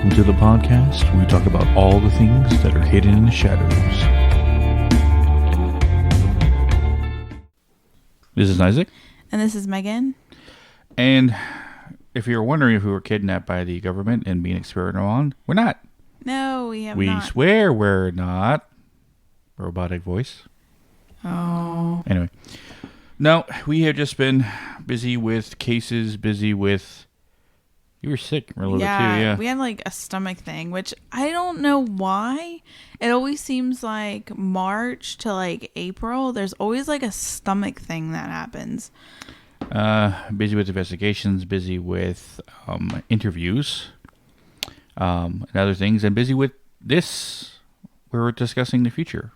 Welcome to the podcast. We talk about all the things that are hidden in the shadows. This is Isaac. And this is Megan. And if you're wondering if we were kidnapped by the government and being experimented on, we're not. No, we have We not. swear we're not. Robotic voice. Oh. Anyway. No, we have just been busy with cases, busy with... You were sick a little bit too, yeah. We had like a stomach thing, which I don't know why. It always seems like March to like April. There's always like a stomach thing that happens. Busy with investigations, busy with interviews, and other things, and busy with this. We're discussing the future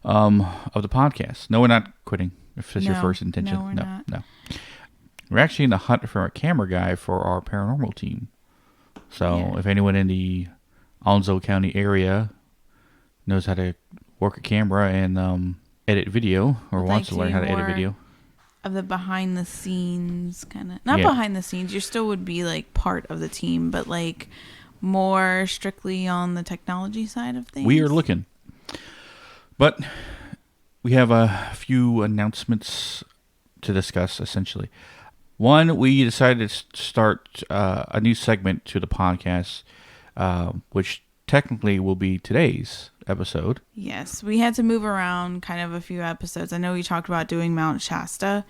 of the podcast. No, we're not quitting. If that's your first intention, no, we're not. No. We're actually in the hunt for a camera guy for our paranormal team. So if anyone in the Alonzo County area knows how to work a camera and edit video, or wants to learn how to edit video. Of the behind the scenes kind of, not behind the scenes, you still would be like part of the team, but like more strictly on the technology side of things. We are looking. But we have a few announcements to discuss, essentially. One, we decided to start a new segment to the podcast, which technically will be today's episode. Yes, we had to move around kind of a few episodes. I know we talked about doing Mount Shasta,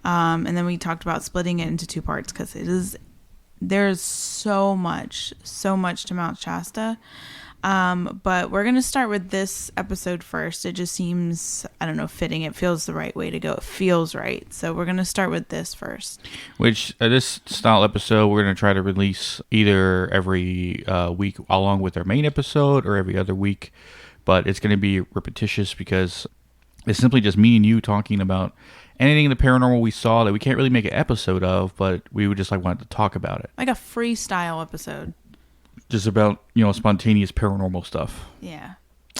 and then we talked about splitting it into two parts because there's so much to Mount Shasta. But we're going to start with this episode first. It just seems, I don't know, fitting. It feels the right way to go. It feels right. So we're going to start with this first. Which, this style episode, we're going to try to release either every week along with our main episode or every other week. But it's going to be repetitious because it's simply just me and you talking about anything in the paranormal we saw that we can't really make an episode of, but we would just wanted to talk about it. Like a freestyle episode. Just about, spontaneous paranormal stuff. Yeah.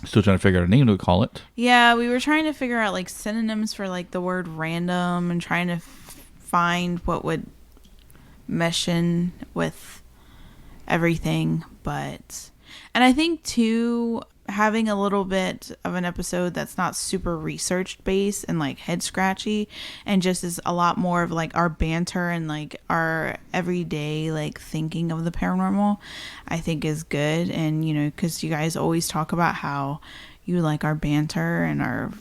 Still trying to figure out a name to call it. Yeah, we were trying to figure out like synonyms for like the word random and trying to find what would mesh in with everything. And I think too, having a little bit of an episode that's not super research based and like head scratchy and just is a lot more of like our banter and like our everyday like thinking of the paranormal, I think is good. And because you guys always talk about how you like our banter and our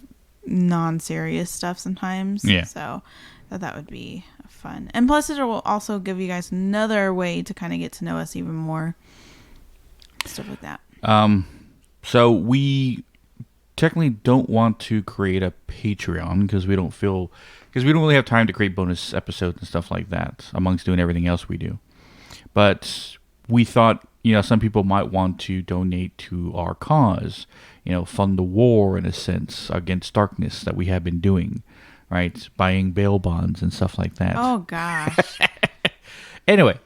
non-serious stuff sometimes. Yeah. So that would be fun. And plus it will also give you guys another way to kind of get to know us even more. Stuff like that. So we technically don't want to create a Patreon because we don't really have time to create bonus episodes and stuff like that amongst doing everything else we do. But we thought, some people might want to donate to our cause, fund the war in a sense against darkness that we have been doing, right? Buying bail bonds and stuff like that. Oh, gosh. Anyway,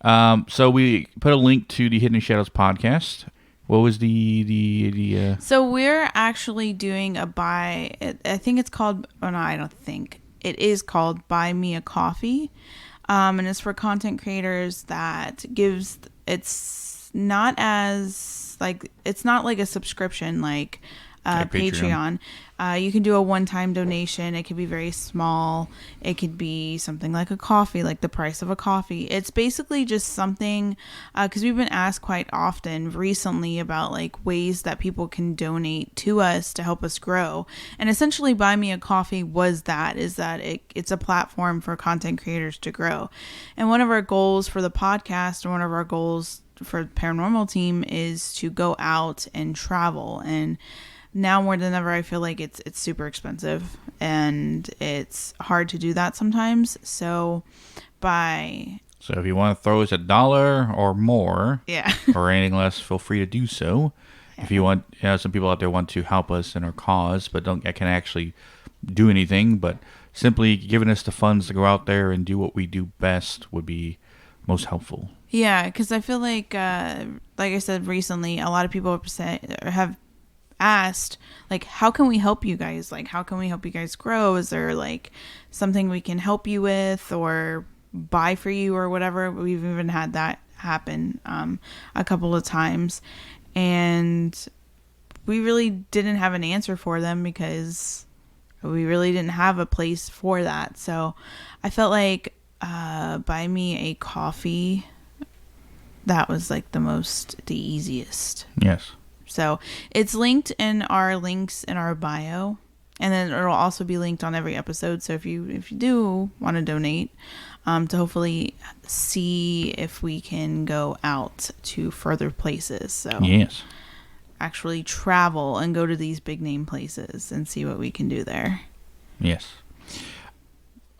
so we put a link to the Hidden Shadows podcast. What was the So we're actually doing I think it's called, oh no, I don't think. It is called Buy Me a Coffee. And it's for content creators that it's not like a subscription like Patreon. You can do a one-time donation. It could be very small. It could be something like a coffee, like the price of a coffee. It's basically just something, because we've been asked quite often recently about like ways that people can donate to us to help us grow. And essentially Buy Me a Coffee is that it's a platform for content creators to grow. And one of our goals for the podcast, or one of our goals for the paranormal team, is to go out and travel. And now more than ever, I feel like it's super expensive and it's hard to do that sometimes. So if you want to throw us $1 or more, or anything less, feel free to do so. Yeah. If you want, some people out there want to help us in our cause, but can actually do anything. But simply giving us the funds to go out there and do what we do best would be most helpful. Yeah, because I feel like I said recently, a lot of people have asked, like, how can we help you guys? Like, how can we help you guys grow? Is there like something we can help you with or buy for you or whatever? We've even had that happen a couple of times, and we really didn't have an answer for them because we really didn't have a place for that. So I felt like buy me a coffee, that was like the easiest. Yes. So it's linked in our links in our bio, and then it'll also be linked on every episode. So if you do want to donate, to hopefully see if we can go out to further places. So Yes. actually travel and go to these big name places and see what we can do there. Yes.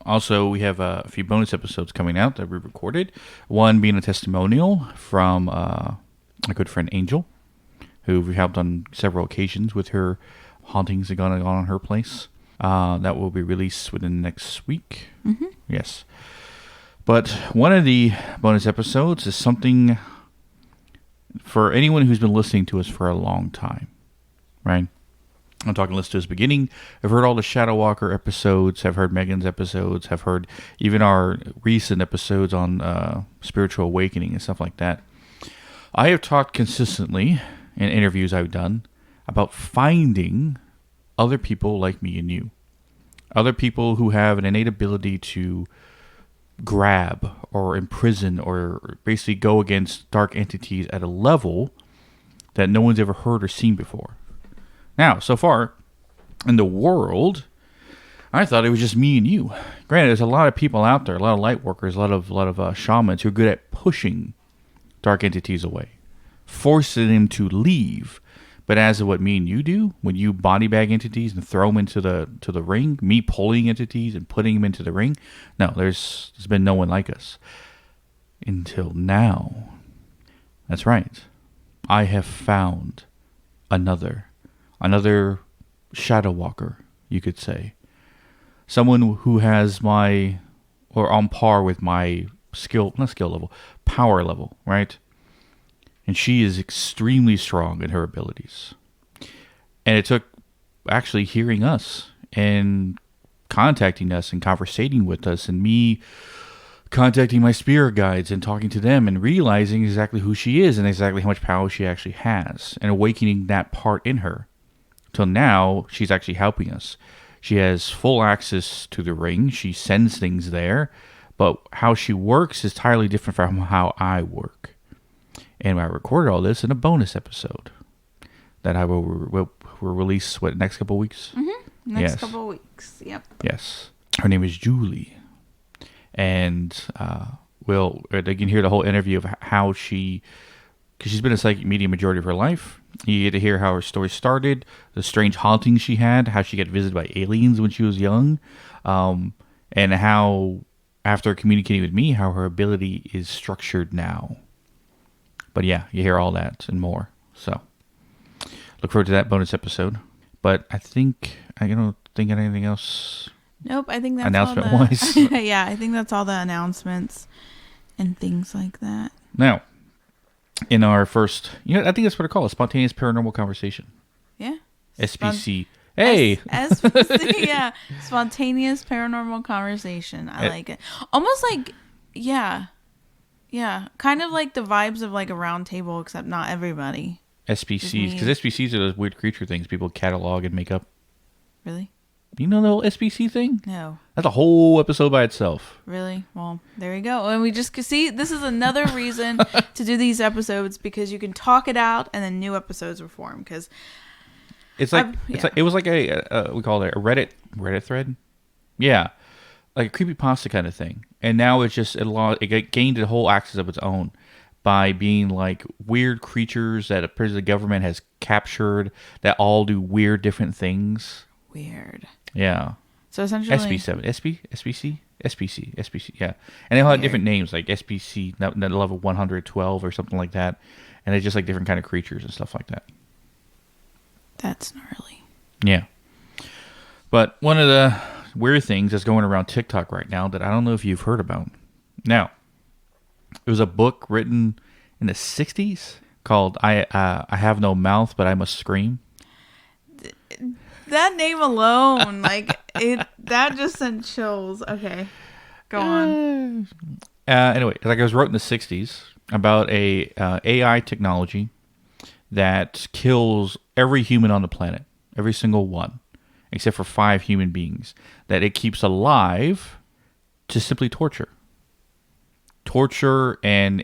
Also, we have a few bonus episodes coming out that we recorded. One being a testimonial from a good friend, Angel, who we helped on several occasions with her hauntings that gone on her place. That will be released within the next week. Mm-hmm. Yes. But one of the bonus episodes is something for anyone who's been listening to us for a long time, right? I'm talking list to his beginning. I've heard all the Shadow Walker episodes, have heard Megan's episodes, have heard even our recent episodes on spiritual awakening and stuff like that. I have talked consistently in interviews I've done about finding other people like me and you. Other people who have an innate ability to grab or imprison or basically go against dark entities at a level that no one's ever heard or seen before. Now, so far in the world, I thought it was just me and you. Granted, there's a lot of people out there, a lot of light workers, a lot of shamans who are good at pushing dark entities away, forcing them to leave. But as of what me and you do, when you body bag entities and throw them into the ring, me pulling entities and putting them into the ring, no, there's been no one like us until now. That's right. I have found another shadow walker, you could say. Someone who has or on par with my power level, right? And she is extremely strong in her abilities. And it took actually hearing us and contacting us and conversating with us and me contacting my spirit guides and talking to them and realizing exactly who she is and exactly how much power she actually has and awakening that part in her. Till now, she's actually helping us. She has full access to the ring. She sends things there. But how she works is entirely different from how I work. And I recorded all this in a bonus episode that I will release, next couple of weeks? Mm-hmm. Next couple of weeks, yep. Yes. Her name is Julie. And they can hear the whole interview of how because she's been a psychic medium majority of her life. You get to hear how her story started, the strange hauntings she had, how she got visited by aliens when she was young, and how, after communicating with me, how her ability is structured now. But yeah, you hear all that and more. So look forward to that bonus episode. But I don't think anything else. Nope, I think that's announcement-wise. Yeah, I think that's all the announcements and things like that. Now, in our first, I think that's what I call a spontaneous paranormal conversation. Yeah. SPC. Hey. SPC, yeah. Spontaneous paranormal conversation. I like it. Almost like, yeah. Yeah. Kind of like the vibes of like a round table, except not everybody. SPCs. Because SPCs are those weird creature things people catalog and make up. Really? You know the whole SPC thing? No. That's a whole episode by itself. Really? Well, there you go. And we just see, this is another reason to do these episodes, because you can talk it out and then new episodes will form. Because it was like we call it a Reddit thread. Yeah. Like a creepypasta kind of thing. And now it's just, it gained a whole axis of its own by being like weird creatures that the government has captured that all do weird different things. Weird. Yeah. So essentially SB7, SPC, yeah. And they all have different names, like SPC, level 112 or something like that. And they're just like different kind of creatures and stuff like that. That's gnarly. Yeah. But one of the weird things that's going around TikTok right now that I don't know if you've heard about. Now, it was a book written in the 60s called I Have No Mouth, But I Must Scream. That name alone, that just sent chills. Okay, go on. Anyway, it was wrote in the 60s, about a AI technology that kills every human on the planet, every single one, except for 5 human beings, that it keeps alive to simply torture and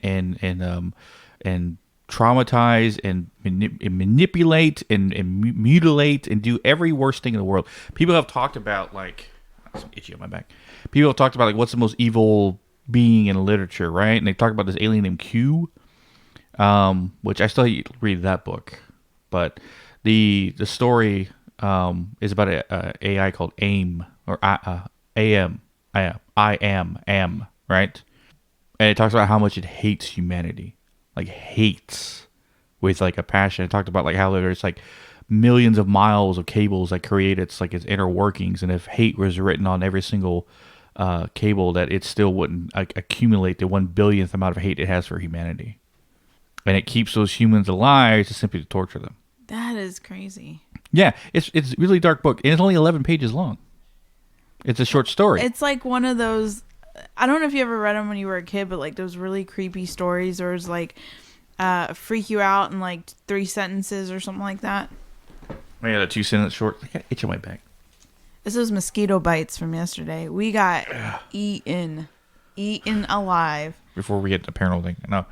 traumatize and manipulate and mutilate and do every worst thing in the world. People have talked about like, some itchy on my back. People have talked about like what's the most evil being in literature, right? And they talk about this alien named Q, which I still read that book, but the story is about a AI called AIM or AM. I am, right? And it talks about how much it hates humanity, like hates with like a passion. It talked about like how there's like millions of miles of cables that create its inner workings, and if hate was written on every single cable, that it still wouldn't accumulate the 1 billionth amount of hate it has for humanity, and it keeps those humans alive to simply to torture them. That is crazy. Yeah, it's a really dark book, and it's only 11 pages long. It's a short story. It's like one of those. I don't know if you ever read them when you were a kid, but like those really creepy stories, or it's like freak you out in like 3 sentences or something like that. Oh, yeah, the 2 sentence short. I got itch on my back. This was mosquito bites from yesterday. We got eaten alive. Before we get to the paranormal thing, no.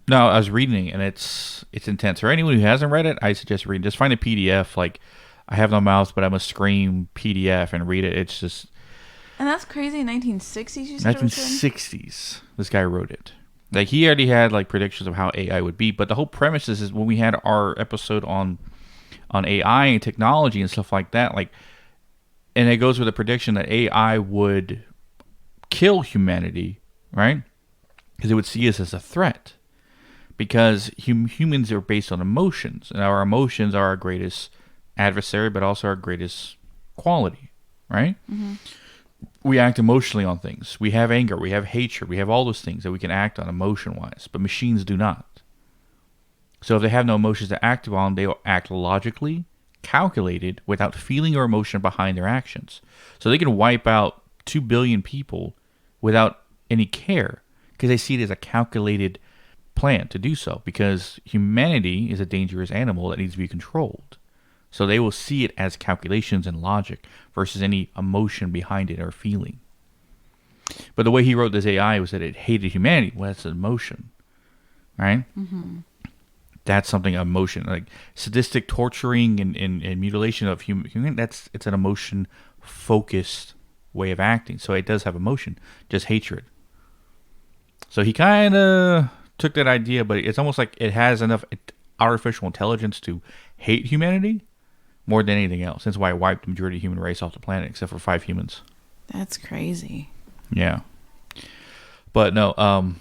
No, I was reading it, and it's intense. For anyone who hasn't read it, I suggest reading. Just find a PDF. Like, I have no mouth, but I'm a scream PDF and read it. It's just. And that's crazy. 1960s, you said. 1960s. This guy wrote it. Like, he already had like predictions of how AI would be, but the whole premise is when we had our episode on AI and technology and stuff like that, like, and it goes with a prediction that AI would kill humanity, right? Because it would see us as a threat. Because humans are based on emotions, and our emotions are our greatest adversary, but also our greatest quality, right? Mm-hmm. We act emotionally on things. We have anger, we have hatred, we have all those things that we can act on emotion-wise, but machines do not. So if they have no emotions to act on, they will act logically, calculated, without feeling or emotion behind their actions. So they can wipe out 2 billion people without any care, because they see it as a calculated plan to do so, because humanity is a dangerous animal that needs to be controlled. So they will see it as calculations and logic versus any emotion behind it or feeling. But the way he wrote this AI was that it hated humanity. Well, that's an emotion, right? Mm-hmm. That's something, emotion, like sadistic torturing and mutilation of human. It's an emotion focused way of acting. So it does have emotion, just hatred. So he kind of took that idea, but it's almost like it has enough artificial intelligence to hate humanity more than anything else. That's why it wiped the majority of the human race off the planet, except for 5 humans. That's crazy. Yeah. But no,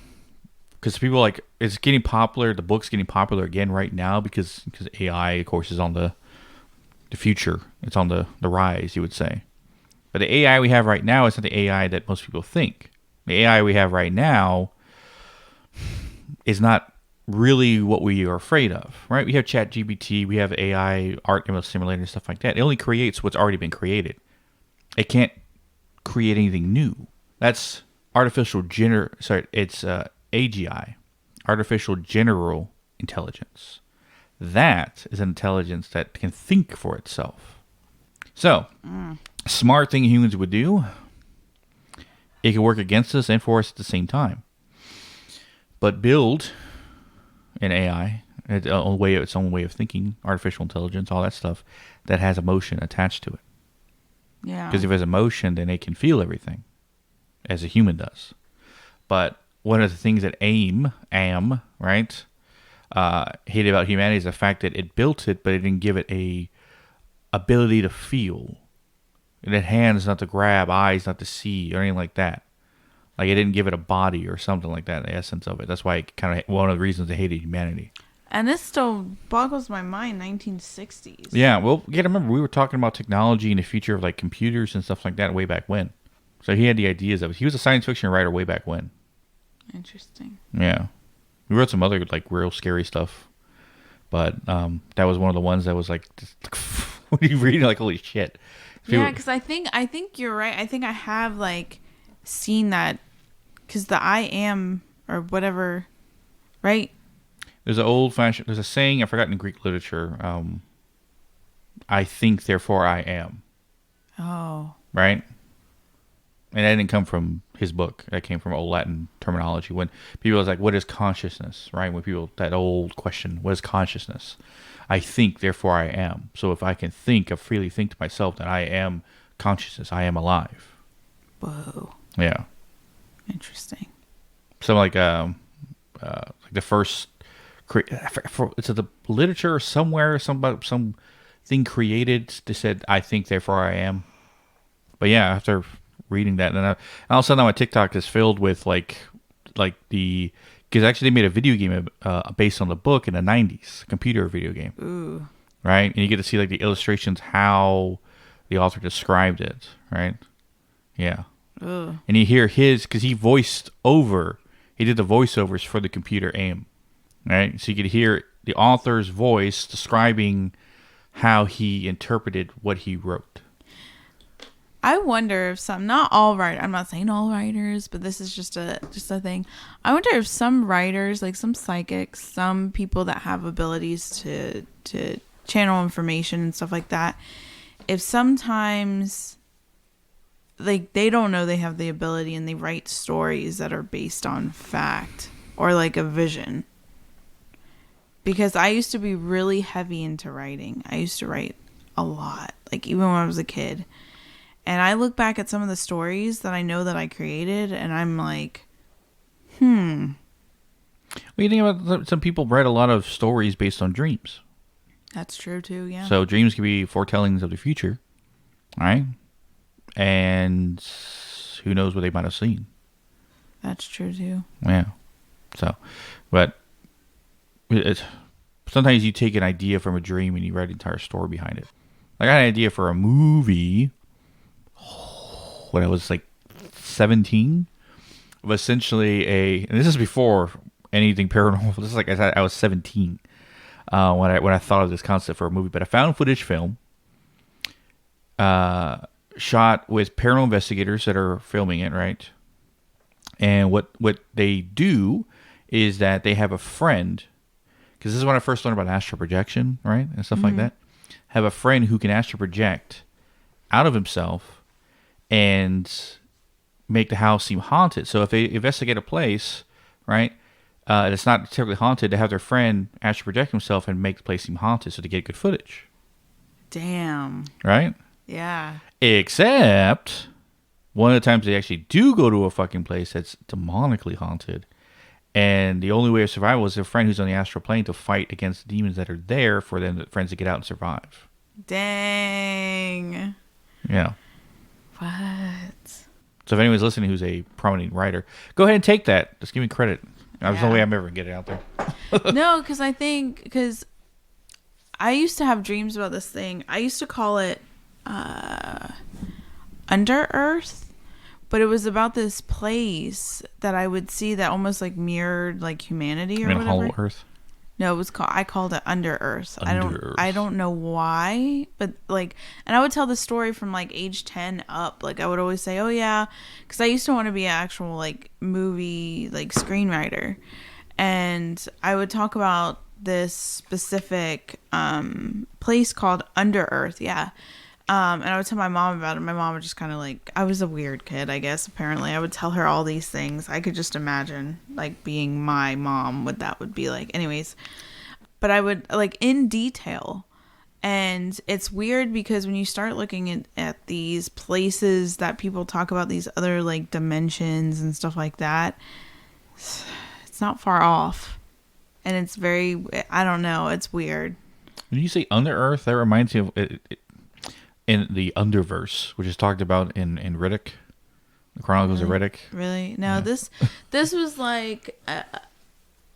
because people like, it's getting popular. The book's getting popular again right now because AI, of course, is on the future. It's on the rise, you would say. But the AI we have right now is not the AI that most people think. The AI we have right now is not really what we are afraid of, right? We have ChatGPT, we have AI, art image simulator, and stuff like that. It only creates what's already been created. It can't create anything new. That's it's AGI, artificial general intelligence. That is an intelligence that can think for itself. So, smart thing humans would do, it can work against us and for us at the same time. But build an AI, its own way of thinking, artificial intelligence, all that stuff, that has emotion attached to it. Yeah. Because if it has emotion, then it can feel everything, as a human does. But one of the things that AM, right, hated about humanity is the fact that it built it, but it didn't give it a ability to feel. It had hands not to grab, eyes not to see, or anything like that. Like, it didn't give it a body or something like that, the essence of it. That's why it kind of one of the reasons they hated humanity. And this still boggles my mind, 1960s. Yeah, well, you got to remember, we were talking about technology and the future of, like, computers and stuff like that way back when. So he had the ideas of it. He was a science fiction writer way back when. Interesting. Yeah. He wrote some other, like, real scary stuff. But that was one of the ones that was, like, just, when you read it, like, holy shit. Yeah, because I think you're right. I think I have, like, seen that, because the I am or whatever, right? There's there's a saying, I forgot in Greek literature, I think, therefore I am. Oh. Right? And that didn't come from his book. That came from old Latin terminology. When people was like, what is consciousness? Right? When people, that old question, what is consciousness? I think, therefore I am. So if I can think, I freely think to myself that I am consciousness. I am alive. Whoa. Yeah. Interesting. So like the first, it's the literature somewhere, some thing created that said, I think, therefore I am. But yeah, after reading that, and then all of a sudden my TikTok is filled with like because actually they made a video game based on the book in the 90s, computer video game. Ooh. Right? And you get to see like the illustrations, how the author described it, right? Yeah. Ooh. And you hear because he did the voiceovers for the computer AIM, right? So you could hear the author's voice describing how he interpreted what he wrote. I wonder if not all writers, I'm not saying all writers, but this is just a thing. I wonder if some writers, like some psychics, some people that have abilities to channel information and stuff like that, if sometimes like they don't know they have the ability and they write stories that are based on fact or like a vision. Because I used to be really heavy into writing. I used to write a lot, like even when I was a kid. And I look back at some of the stories that I know that I created, and I'm like, What do you think about some people write a lot of stories based on dreams? That's true too, yeah. So dreams can be foretellings of the future, right? And who knows what they might have seen. That's true too. Yeah. So, but sometimes you take an idea from a dream and you write an entire story behind it. I got an idea for a movie when I was like 17, of essentially and this is before anything paranormal. This is like I was 17 when I thought of this concept for a movie. But a found footage film shot with paranormal investigators that are filming it, right? And what they do is that they have a friend, because this is when I first learned about astral projection, right, and stuff like that. Have a friend who can astral project out of himself and make the house seem haunted. So if they investigate a place, right, that's not terribly haunted, they have their friend astral project himself and make the place seem haunted so they get good footage. Damn. Right? Yeah. Except one of the times they actually do go to a fucking place that's demonically haunted, and the only way of survival is their friend who's on the astral plane to fight against the demons that are there for them, the friends to get out and survive. Dang. Yeah. What? So if anyone's listening who's a prominent writer, go ahead and take that. Just give me credit. There's no Yeah. way I'm ever going to get it out there. No, because I used to have dreams about this thing. I used to call it Under Earth, but it was about this place that I would see that almost like mirrored like humanity or whatever. Hollow Earth? No, I called it Under Earth. Under I Earth. don't know why, but like, and I would tell the story from like age 10 up. Like I would always say, "Oh yeah," because I used to want to be an actual like movie like screenwriter, and I would talk about this specific place called Under Earth. Yeah. And I would tell my mom about it. My mom would just kind of like, I was a weird kid, I guess, apparently. I would tell her all these things. I could just imagine, like, being my mom, what that would be like. Anyways, but I would, like, in detail. And it's weird because when you start looking at these places that people talk about, these other, like, dimensions and stuff like that, it's not far off. And it's very, I don't know, it's weird. When you say Under Earth, that reminds me of in the Underverse, which is talked about in Riddick, the Chronicles of Riddick. Really? No, Yeah. this was like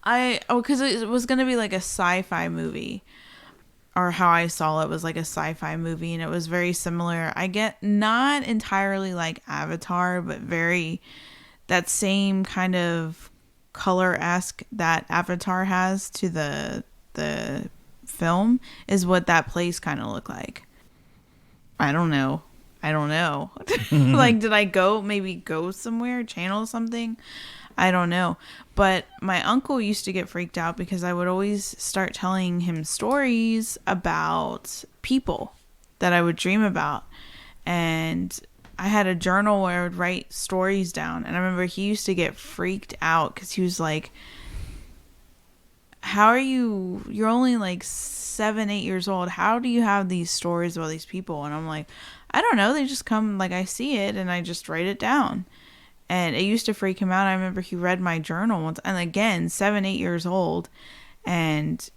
because it was gonna be like a sci-fi movie, or how I saw it was like a sci-fi movie, and it was very similar. I get not entirely like Avatar, but very that same kind of color-esque that Avatar has to the film is what that place kind of looked like. I don't know. Like, did I go somewhere, channel something? I don't know. But my uncle used to get freaked out because I would always start telling him stories about people that I would dream about. And I had a journal where I would write stories down. And I remember he used to get freaked out because he was like, how are you're only like 7, 8 years old. How do you have these stories about these people? And I'm like, I don't know. They just come, like, I see it and I just write it down. And it used to freak him out. I remember he read my journal once, and again, 7, 8 years old. And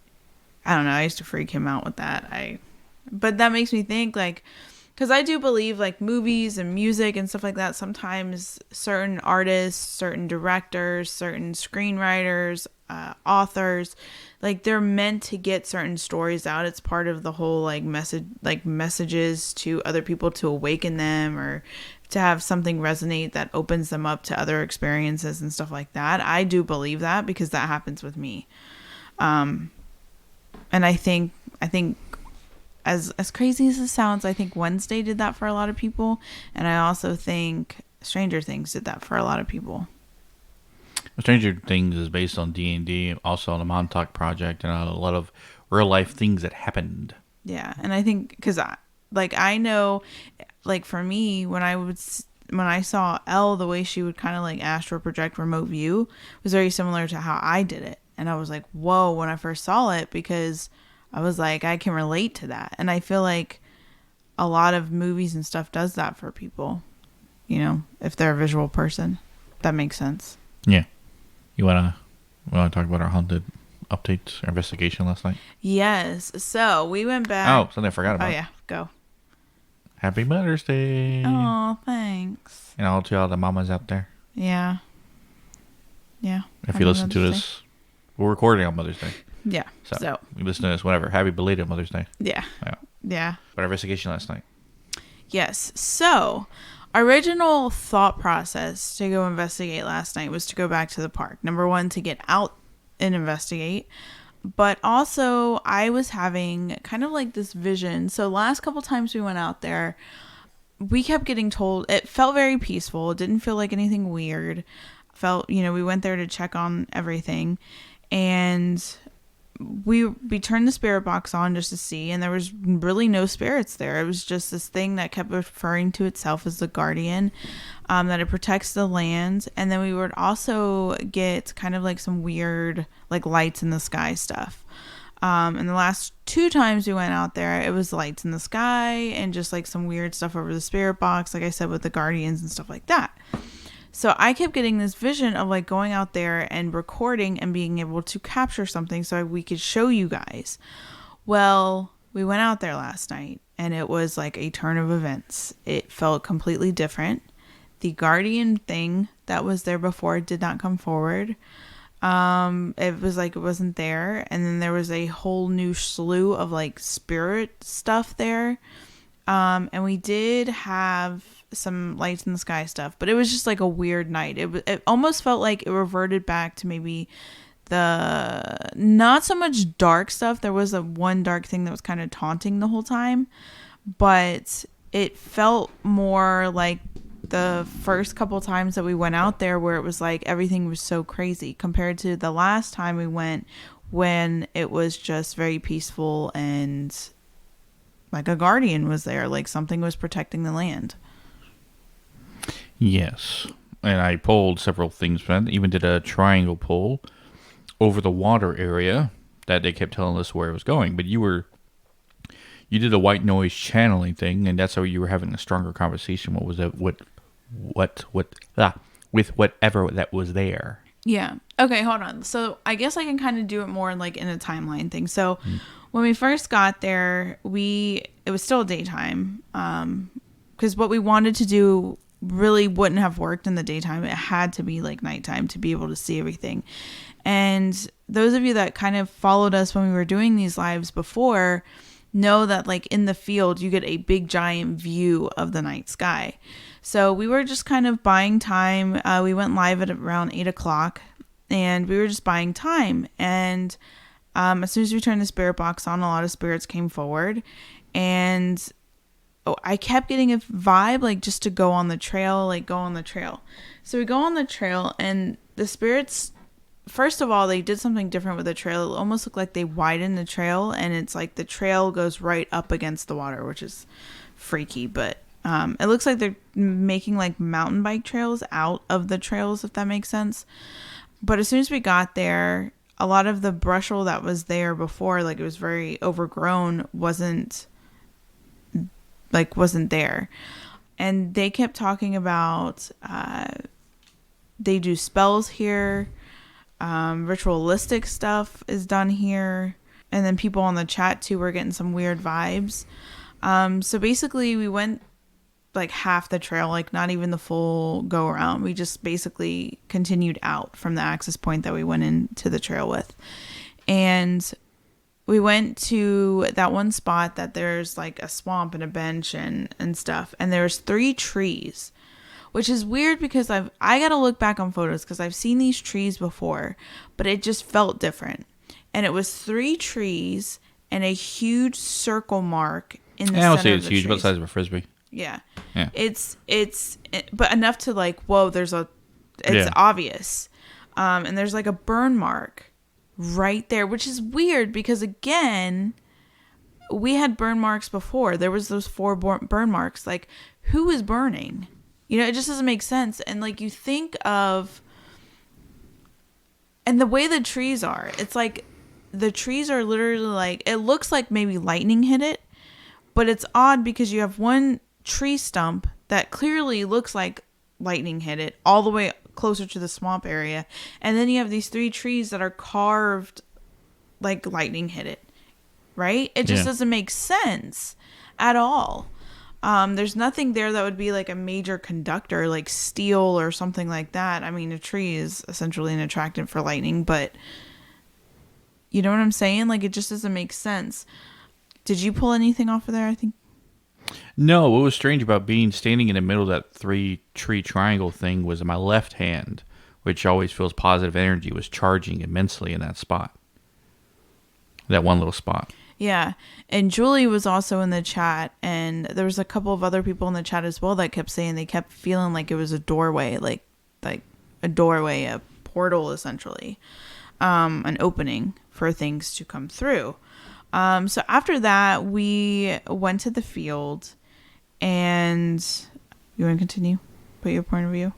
I don't know, I used to freak him out with that. But that makes me think, like, because I do believe, like, movies and music and stuff like that, sometimes certain artists, certain directors, certain screenwriters, authors, like, they're meant to get certain stories out. It's part of the whole, like, messages to other people to awaken them, or to have something resonate that opens them up to other experiences and stuff like that. I do believe that because that happens with me. And I think as crazy as it sounds, I think Wednesday did that for a lot of people. And I also think Stranger Things did that for a lot of people. Stranger Things is based on D&D, also on the Montauk Project, and a lot of real life things that happened. Yeah, and I think because I know, like, for me, when I saw Elle, the way she would kind of like astral project remote view was very similar to how I did it, and I was like, whoa, when I first saw it, because I was like, I can relate to that, and I feel like a lot of movies and stuff does that for people, if they're a visual person. That makes sense. Yeah. You wanna talk about our haunted updates, our investigation last night? Yes. So we went back. Oh, something I forgot about. Oh yeah, go. Happy Mother's Day. Oh, thanks. And all to all the mamas out there. Yeah. Yeah. If you listen to this, we're recording on Mother's Day. Yeah. So you listen to this whenever. Happy belated Mother's Day. Yeah. Yeah. But our investigation last night. Yes. So, original thought process to go investigate last night was to go back to the park. Number one, to get out and investigate. But also, I was having kind of like this vision. So, last couple times we went out there, we kept getting told it felt very peaceful. It didn't feel like anything weird. We went there to check on everything. And we turned the spirit box on just to see, and there was really no spirits there. It was just this thing that kept referring to itself as the guardian, that it protects the land. And then we would also get kind of like some weird like lights in the sky stuff. And the last 2 times we went out there, it was lights in the sky and just like some weird stuff over the spirit box, like I said, with the guardians and stuff like that. So I kept getting this vision of like going out there and recording and being able to capture something so we could show you guys. Well, we went out there last night and it was like a turn of events. It felt completely different. The guardian thing that was there before did not come forward. It was like it wasn't there. And then there was a whole new slew of like spirit stuff there. And we did have some lights in the sky stuff, but it was just like a weird night. It almost felt like it reverted back to maybe the not so much dark stuff. There was one dark thing that was kind of taunting the whole time, but it felt more like the first couple times that we went out there, where it was like everything was so crazy compared to the last time we went, when it was just very peaceful and like a guardian was there, like something was protecting the land. Yes. And I pulled several things, but I even did a triangle pull over the water area that they kept telling us where it was going. But you did a white noise channeling thing, and that's how you were having a stronger conversation. What was that? With whatever that was there. Yeah. Okay, hold on. So I guess I can kind of do it more like in a timeline thing. So when we first got there, it was still daytime. Because what we wanted to do really wouldn't have worked in the daytime. It had to be like nighttime to be able to see everything. And those of you that kind of followed us when we were doing these lives before know that like in the field, you get a big giant view of the night sky. So we were just kind of buying time. We went live at around 8:00 and we were just buying time. And as soon as we turned the spirit box on, a lot of spirits came forward, and oh, I kept getting a vibe like just to go on the trail, like go on the trail. So we go on the trail, and the spirits, first of all, they did something different with the trail. It almost looked like they widened the trail, and it's like the trail goes right up against the water, which is freaky. But it looks like they're making like mountain bike trails out of the trails, if that makes sense. But as soon as we got there, a lot of the brushel that was there before, like it was very overgrown, wasn't there. And they kept talking about they do spells here, ritualistic stuff is done here, and then people on the chat too were getting some weird vibes. So basically we went like half the trail, like not even the full go around. We just basically continued out from the access point that we went into the trail with. And we went to that one spot that there's like a swamp and a bench and stuff. And there's 3 trees, which is weird because I got to look back on photos because I've seen these trees before, but it just felt different. And it was 3 trees and a huge circle mark in the center. I don't say it's of the huge, about trees. the size of a frisbee. Yeah. Yeah. It's but enough to like, whoa, it's obvious. And there's like a burn mark right there, which is weird because again, we had burn marks before. There was those 4 burn marks. Like, who is burning? You know, it just doesn't make sense. And like you think of, and the way the trees are, it's like the trees are literally like, it looks like maybe lightning hit it, but it's odd because you have one tree stump that clearly looks like lightning hit it all the way closer to the swamp area, and then you have these 3 trees that are carved like lightning hit it, right? It just doesn't make sense at all. There's nothing there that would be like a major conductor like steel or something like that. I mean, a tree is essentially an attractant for lightning, but you know what I'm saying? Like, it just doesn't make sense. Did you pull anything off of there? I think. No, what was strange about being standing in the middle of that 3-tree triangle thing was my left hand, which always feels positive energy, was charging immensely in that spot. That one little spot. Yeah. And Julie was also in the chat, and there was a couple of other people in the chat as well that kept saying they kept feeling like it was a doorway, like a doorway, a portal essentially, an opening for things to come through. So after that, we went to the field, and you want to continue? Put your point of view?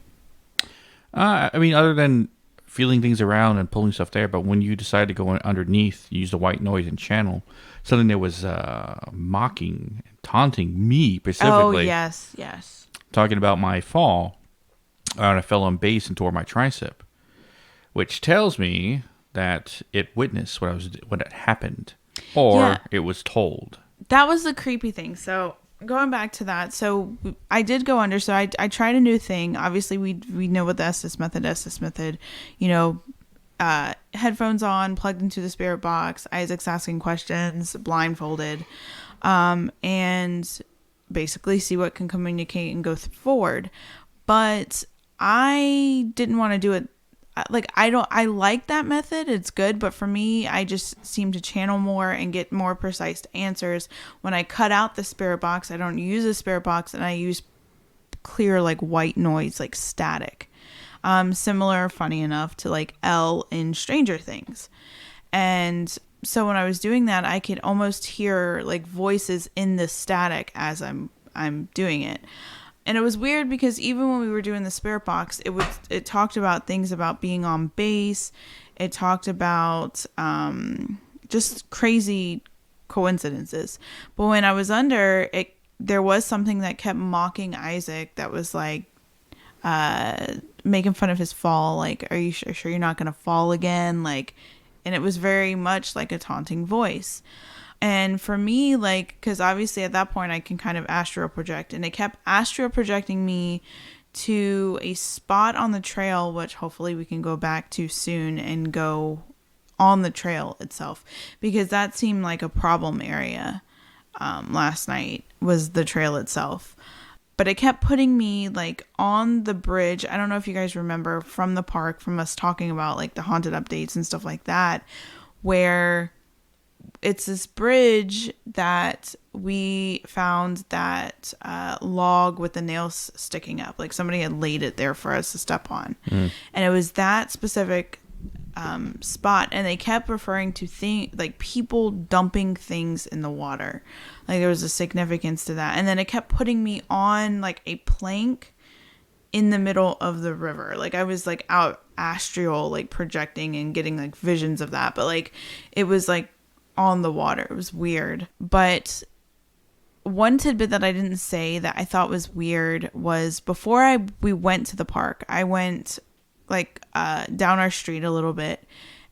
I mean, other than feeling things around and pulling stuff there, but when you decided to go underneath, use the white noise and channel something that was mocking, taunting me specifically. Oh, yes. Talking about my fall, I fell on base and tore my tricep, which tells me that it witnessed what had happened. Or it was told. That was the creepy thing. So going back to that, so I did go under. So I tried a new thing. Obviously, we know what the Estes method. You know, headphones on, plugged into the spirit box. Isaac's asking questions, blindfolded, and basically see what can communicate and go forward. But I didn't want to do it. Like, I like that method. It's good. But for me, I just seem to channel more and get more precise answers. When I cut out the spirit box, I don't use a spirit box, and I use clear, like, white noise, like static. Similar, funny enough, to like Elle in Stranger Things. And so when I was doing that, I could almost hear like voices in the static as I'm doing it. And it was weird because even when we were doing the spirit box, it talked about things about being on base. It talked about just crazy coincidences. But when I was under it, there was something that kept mocking Isaac that was like making fun of his fall. Like, are you sure you're not going to fall again? Like, and it was very much like a taunting voice. And for me, like, because obviously at that point I can kind of astral project, and it kept astral projecting me to a spot on the trail, which hopefully we can go back to soon and go on the trail itself, because that seemed like a problem area. Last night was the trail itself, but it kept putting me like on the bridge. I don't know if you guys remember from the park, from us talking about like the haunted updates and stuff like that, where it's this bridge that we found that log with the nails sticking up. Like somebody had laid it there for us to step on. And it was that specific spot. And they kept referring to like people dumping things in the water. Like there was a significance to that. And then it kept putting me on like a plank in the middle of the river. Like I was like out astral, like projecting and getting like visions of that. But like it was like on the water. It was weird. But one tidbit that I didn't say that I thought was weird was before we went to the park, I went like down our street a little bit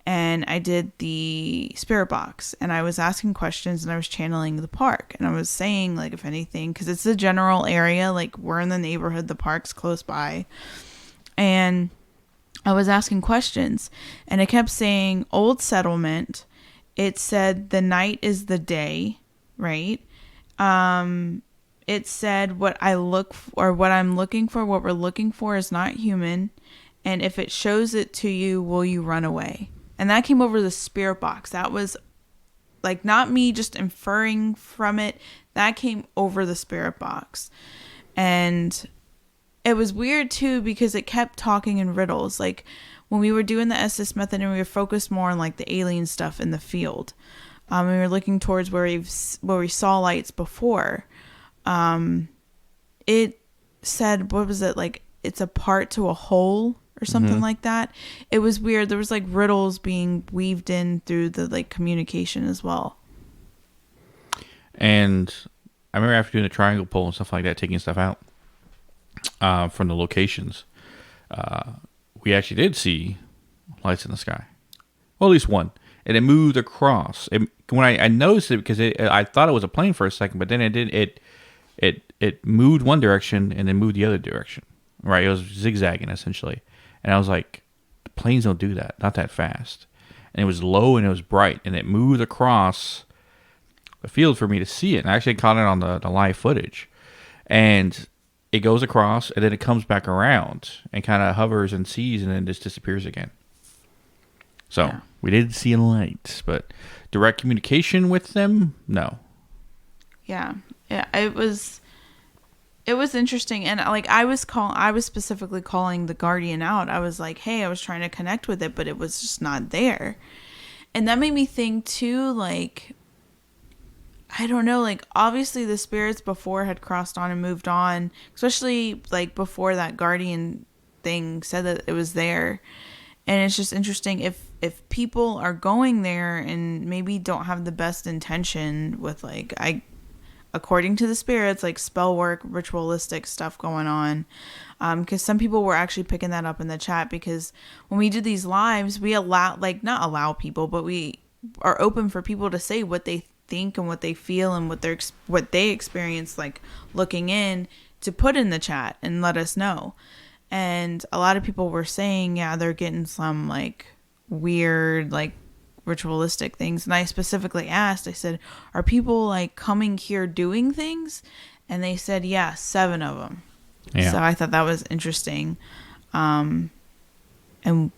and I did the spirit box and I was asking questions and I was channeling the park and I was saying like if anything, because it's a general area, like we're in the neighborhood, the park's close by, and I was asking questions and it kept saying old settlement. It said the night is the day, right? It said what I'm looking for, what we're looking for is not human. And if it shows it to you, will you run away? And that came over the spirit box. That was like not me just inferring from it. That came over the spirit box. And it was weird too because it kept talking in riddles. Like when we were doing the SS method and we were focused more on like the alien stuff in the field. We were looking towards where we saw lights before. It said, what was it? Like it's a part to a whole or something like that. It was weird. There was like riddles being weaved in through the like communication as well. And I remember after doing the triangle pull and stuff like that, taking stuff out from the locations, we actually did see lights in the sky. Well, at least one. And it moved across. When I noticed it, because I thought it was a plane for a second, but then it moved one direction and then moved the other direction. Right? It was zigzagging essentially. And I was like, the planes don't do that. Not that fast. And it was low and it was bright. And it moved across the field for me to see it. And I actually caught it on the live footage. And it goes across and then it comes back around and kind of hovers and sees and then just disappears again. So yeah. We did see lights, but direct communication with them, no. Yeah, it was interesting, and like I was specifically calling the guardian out. I was like, hey, I was trying to connect with it, but it was just not there, and that made me think too. Like, I don't know. Like, obviously, the spirits before had crossed on and moved on, especially like before that guardian thing said that it was there. And it's just interesting if people are going there and maybe don't have the best intention with like according to the spirits, like spell work, ritualistic stuff going on. Because some people were actually picking that up in the chat, because when we did these lives, we not allow people, but we are open for people to say what they think and what they feel and what they experience, like looking in, to put in the chat and let us know. And a lot of people were saying, yeah, they're getting some like weird, like ritualistic things. And I specifically asked, I said, are people like coming here doing things? And they said, yeah, 7 of them. Yeah. So I thought that was interesting. And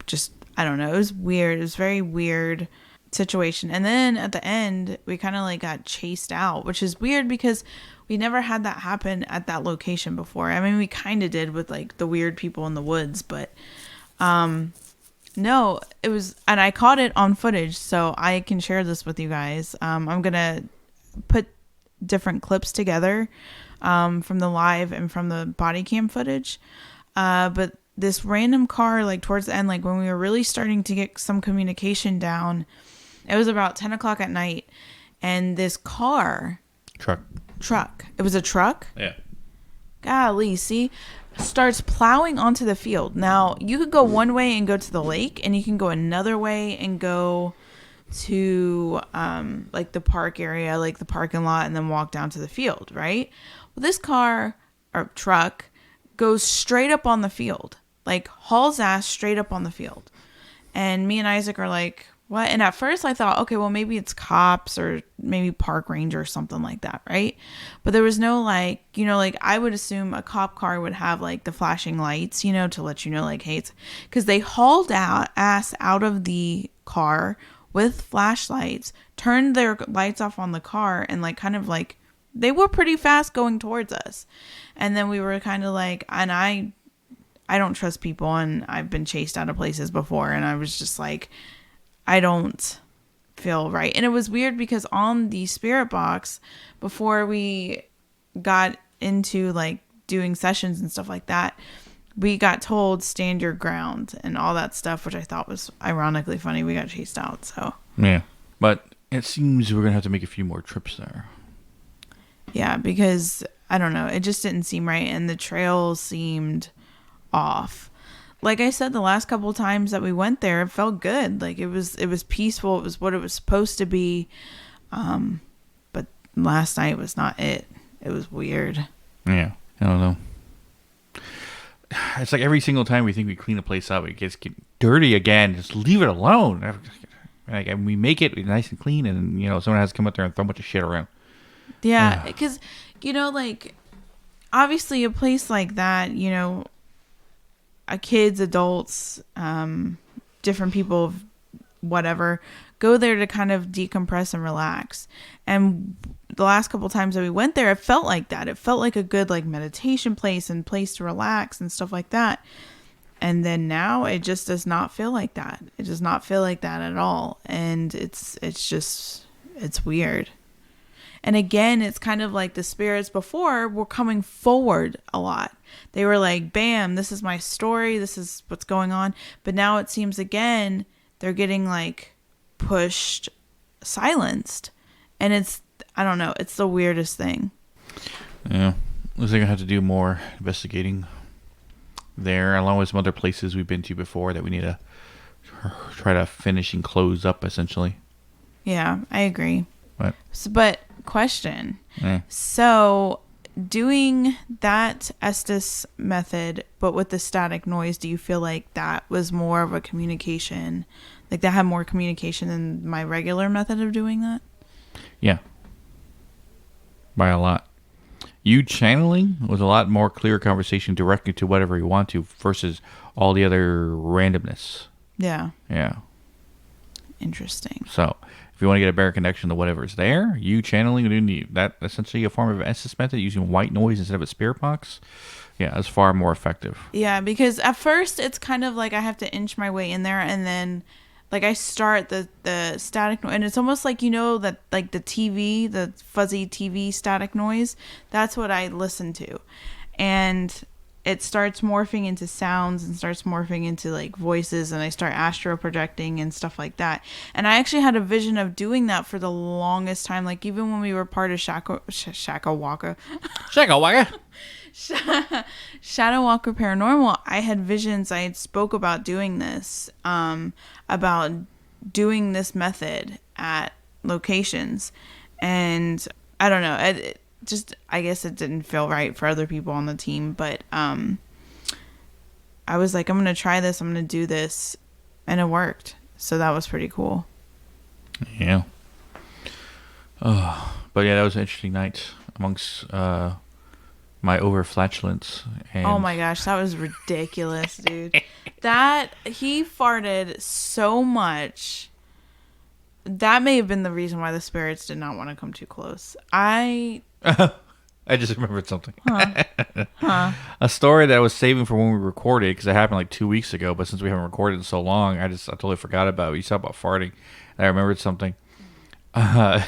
just, I don't know, it was weird. It was a very weird situation. And then at the end, we kind of like got chased out, which is weird because we never had that happen at that location before. I mean, we kind of did with like the weird people in the woods, but no, it was, and I caught it on footage, so I can share this with you guys. I'm gonna put different clips together from the live and from the body cam footage. But this random car, like towards the end, like when we were really starting to get some communication down, it was about 10 o'clock at night, and this truck. It was a truck? Yeah. Golly, see? Starts plowing onto the field. Now, you could go one way and go to the lake, and you can go another way and go to like the park area, like the parking lot, and then walk down to the field, right? Well, this car or truck goes straight up on the field, like hauls ass straight up on the field. And me and Isaac are like, what? And at first I thought, okay, well, maybe it's cops or maybe park ranger or something like that, right? But there was no like, you know, like I would assume a cop car would have like the flashing lights, you know, to let you know like, hey, it's because they hauled ass out of the car with flashlights, turned their lights off on the car, and like kind of like they were pretty fast going towards us. And then we were kind of like, and I don't trust people, and I've been chased out of places before, and I was just like, I don't feel right. And it was weird because on the spirit box, before we got into like doing sessions and stuff like that, we got told stand your ground and all that stuff, which I thought was ironically funny. We got chased out, so Yeah, but it seems we're gonna have to make a few more trips there. yeah, because I don't know, it just didn't seem right, and the trail seemed off. Like I said, the last couple of times that we went there, it felt good. Like it was peaceful. It was what it was supposed to be. But last night was not it. It was weird. Yeah, I don't know. It's like every single time we think we clean a place up, it gets dirty again. Just leave it alone. Like, and we make it nice and clean, and someone has to come up there and throw a bunch of shit around. Yeah, because like obviously a place like that, kids, adults, different people, whatever, go there to kind of decompress and relax. And the last couple times that we went there, it felt like that. It felt like a good like meditation place and place to relax and stuff like that. And then now it just does not feel like that. It does not feel like that at all. And it's weird. And again, it's kind of like the spirits before were coming forward a lot. They were like, bam, this is my story. This is what's going on. But now it seems again, they're getting like pushed, silenced. And I don't know, it's the weirdest thing. Yeah. Looks like I have to do more investigating there, along with some other places we've been to before that we need to try to finish and close up, essentially. Yeah, I agree. But question. So doing that Estes method, but with the static noise, do you feel like that was more of a communication? Like that had more communication than my regular method of doing that? Yeah. By a lot. You channeling was a lot more clear conversation directly to whatever you want to versus all the other randomness. Yeah. Yeah. Interesting. So if you want to get a better connection to whatever's there, you channeling doing that essentially a form of Estes method using white noise instead of a spirit box. Yeah, that's far more effective. Yeah, because at first it's kind of like I have to inch my way in there, and then like I start the static noise, and it's almost like that like the TV, the fuzzy TV static noise. That's what I listen to, and it starts morphing into sounds and starts morphing into like voices, and I start astro projecting and stuff like that. And I actually had a vision of doing that for the longest time. Like even when we were part of Shaka Waka Shadow Walker Paranormal, I had visions. I had spoke about doing this, about doing this method at locations, and I don't know. I guess it didn't feel right for other people on the team, but I was like, I'm gonna try this, I'm gonna do this, and it worked. So that was pretty cool. Yeah. But yeah, that was an interesting night amongst my overflatulence. And Oh my gosh, that was ridiculous, dude. That he farted so much. That may have been the reason why the spirits did not want to come too close. I just remembered something. A story that I was saving for when we recorded, because it happened like 2 weeks ago, but since we haven't recorded in so long, I totally forgot about it. You talked about farting, and I remembered something. I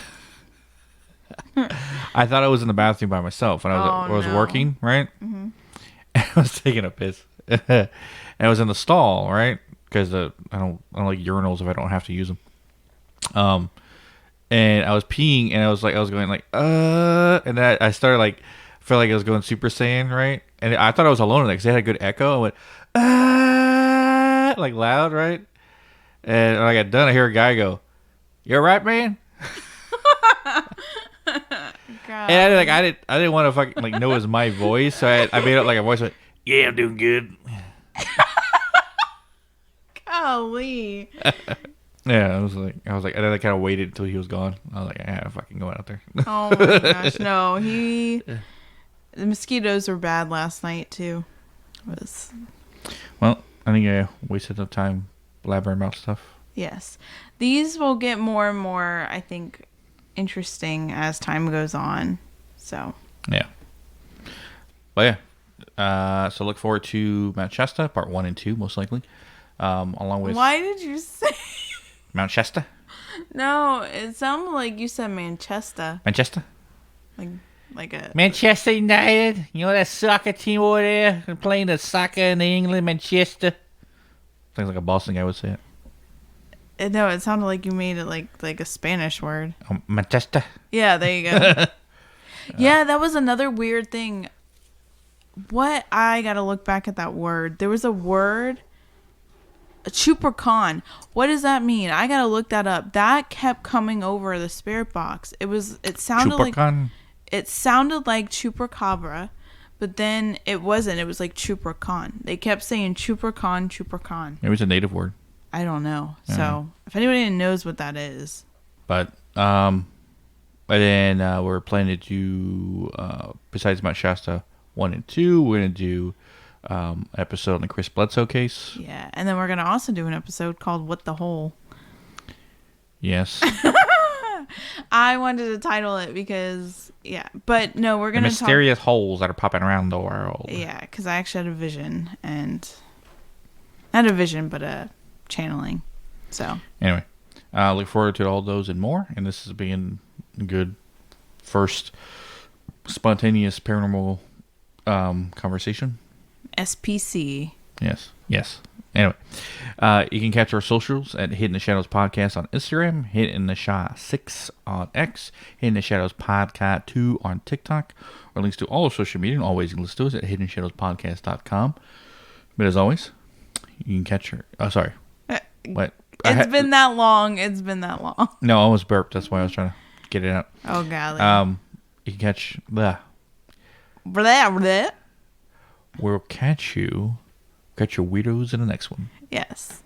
thought I was in the bathroom by myself, and I was working, right? Mm-hmm. And I was taking a piss, and I was in the stall, right? Because I don't like urinals if I don't have to use them. And I was peeing, and I was going like, and then I started like, felt like I was going Super Saiyan, right? And I thought I was alone in it because they had a good echo. I went, like loud, right? And when I got done, I hear a guy go, "You all right, man?" God. And I didn't want to fucking like know it was my voice, so I made it like a voice like, "Yeah, I'm doing good." Golly. Yeah, I was like, and then I kind of waited until he was gone. I was like, I'm fucking going out there. Oh my gosh, no, the mosquitoes were bad last night too. Well, I think I wasted enough time blabbering about stuff. Yes. These will get more and more, I think, interesting as time goes on. So. Yeah. But yeah. So look forward to Mount Shasta, part 1 and 2, most likely. Along with Why did you say? Mount Shasta? No, it sounded like you said Manchester. Manchester? Like a Manchester United. You know that soccer team over there playing the soccer in England, Manchester. Sounds like a Boston guy would say it. No, it sounded like you made it like a Spanish word. Manchester. Yeah, there you go. Yeah, that was another weird thing. What I gotta look back at that word. There was a word, a chupercon. What does that mean? I gotta look that up. That kept coming over the spirit box. It sounded Chupercon? it sounded like chupacabra, but then it wasn't. It was like chupercon. They kept saying chupercon. Maybe it's a native word. I don't know. So if anybody knows what that is. But and then we're planning to do besides Mount Shasta 1 and 2, we're gonna do episode on the Chris Bledsoe case. Yeah, and then we're gonna also do an episode called "What the Hole." Yes. I wanted to title it because but no, we're The gonna mysterious holes that are popping around the world. Yeah, because I actually had a vision, and not a vision, but a channeling. So Anyway, look forward to all those and more. And this has been a good first spontaneous paranormal conversation. SPC. Yes. Anyway, you can catch our socials at Hidden the Shadows Podcast on Instagram, Hidden the Shaw 6 on X, Hidden the Shadows Podcast 2 on TikTok, or links to all of social media and always you can listen to us at hiddenshadowspodcast.com. But as always, you can catch her. Oh, sorry. What? It's been that long. No, I almost burped. That's why I was trying to get it out. Oh, golly. You can catch the. Blah, blah. We'll catch you. Catch your weirdos in the next one. Yes.